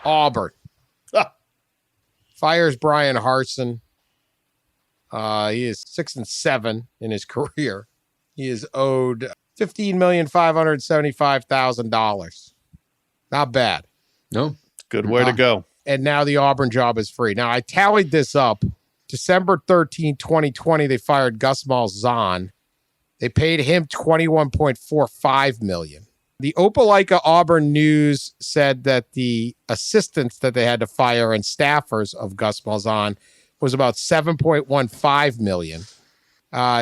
Auburn. Fires Bryan Harsin. He is 6-7 in his career. He is owed $15,575,000. Not bad. No, good way to go. And now the Auburn job is free. Now, I tallied this up. December 13, 2020, they fired Gus Malzahn. They paid him $21.45 million. The Opelika Auburn News said that the assistants that they had to fire and staffers of Gus Malzahn was about $7.15 million.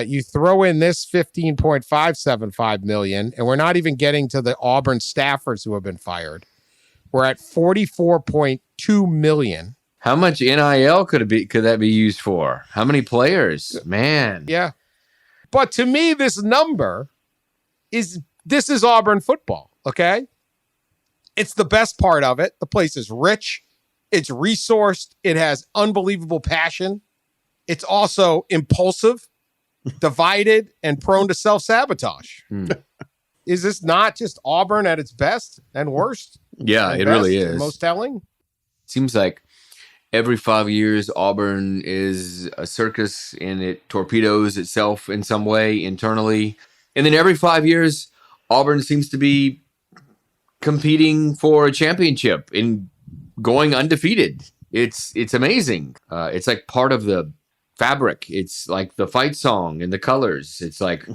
You throw in this $15.575 million, and we're not even getting to the Auburn staffers who have been fired. We're at $44.2 million. How much NIL could that be used for? How many players? Man. Yeah. But to me, this is Auburn football, okay? It's the best part of it. The place is rich. It's resourced. It has unbelievable passion. It's also impulsive, divided, and prone to self-sabotage. Is this not just Auburn at its best and worst? Yeah, it really is. Most telling? Seems like every 5 years, Auburn is a circus and it torpedoes itself in some way internally. And then every 5 years, Auburn seems to be competing for a championship and going undefeated. It's amazing. It's like part of the fabric. It's like the fight song and the colors. It's like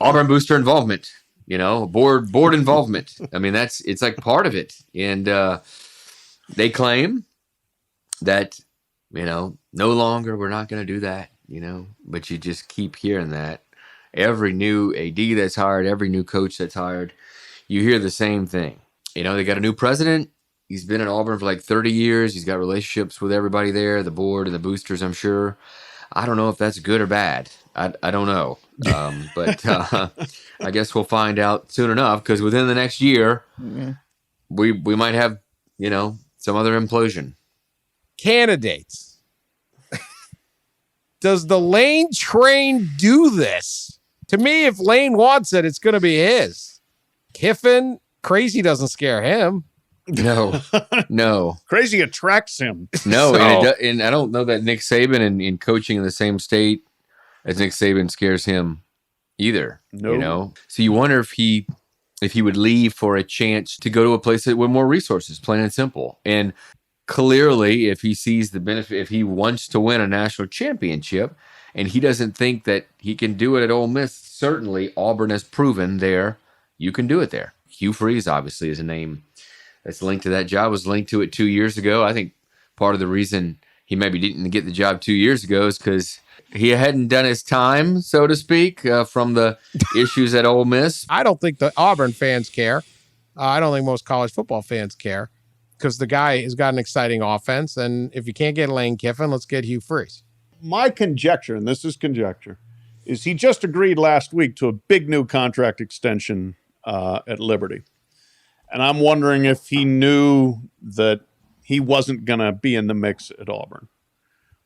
Auburn booster involvement, board involvement. I mean, it's like part of it. And they claim that, no longer we're not going to do that, but you just keep hearing that. Every new AD that's hired, every new coach that's hired, you hear the same thing. They got a new president. He's been at Auburn for like 30 years. He's got relationships with everybody there, the board and the boosters, I'm sure. I don't know if that's good or bad. I don't know. But I guess we'll find out soon enough, because within the next year, we might have, some other implosion. Candidates. Does the Lane train do this? To me, if Lane wants it, it's going to be his. Kiffin, crazy doesn't scare him. No. Crazy attracts him. No, and I don't know that Nick Saban in coaching in the same state as Nick Saban scares him either. No. So you wonder if he would leave for a chance to go to a place with more resources, plain and simple. And clearly, if he sees the benefit, if he wants to win a national championship and he doesn't think that he can do it at Ole Miss, certainly Auburn has proven there you can do it there. Hugh Freeze, obviously, is a name that's linked to that job, was linked to it 2 years ago. I think part of the reason he maybe didn't get the job 2 years ago is because he hadn't done his time, so to speak, from the issues at Ole Miss. I don't think the Auburn fans care. I don't think most college football fans care, because the guy has got an exciting offense. And if you can't get Lane Kiffin, let's get Hugh Freeze. My conjecture, and this is conjecture, is he just agreed last week to a big new contract extension at Liberty. And I'm wondering if he knew that he wasn't going to be in the mix at Auburn,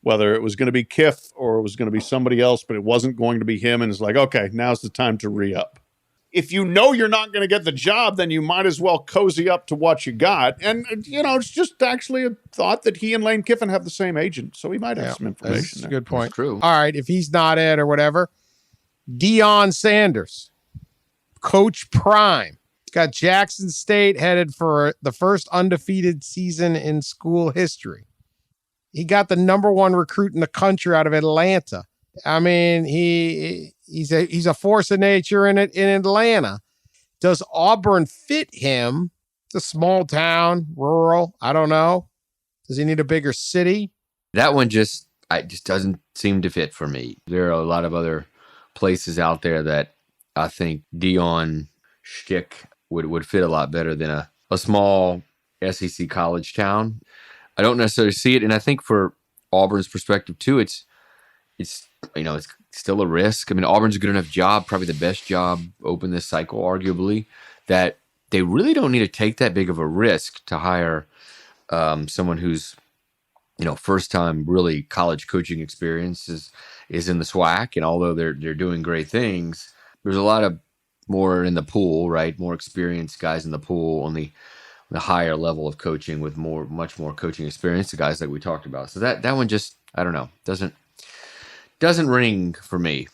whether it was going to be Kiff or it was going to be somebody else, but it wasn't going to be him. And it's like, okay, now's the time to re-up. If you know you're not going to get the job, then you might as well cozy up to what you got. And, it's just actually a thought that he and Lane Kiffin have the same agent. So he might have some information That's a good point. That's true. All right, if he's not it or whatever, Deion Sanders, Coach Prime. Got Jackson State headed for the first undefeated season in school history. He got the #1 recruit in the country out of Atlanta. I mean, he's a force of nature in Atlanta. Does Auburn fit him? It's a small town, rural. I don't know. Does he need a bigger city? That one just doesn't seem to fit for me. There are a lot of other places out there that I think Deion shtick would fit a lot better than a small SEC college town. I don't necessarily see it. And I think for Auburn's perspective too, it's still a risk. I mean, Auburn's a good enough job, probably the best job open this cycle, arguably, that they really don't need to take that big of a risk to hire someone who's, first time really college coaching experience is in the SWAC. And although they're doing great things, there's a lot of more in the pool, right? More experienced guys in the pool on the the higher level of coaching with much more coaching experience, the guys like we talked about. So that one just, I don't know, doesn't ring for me.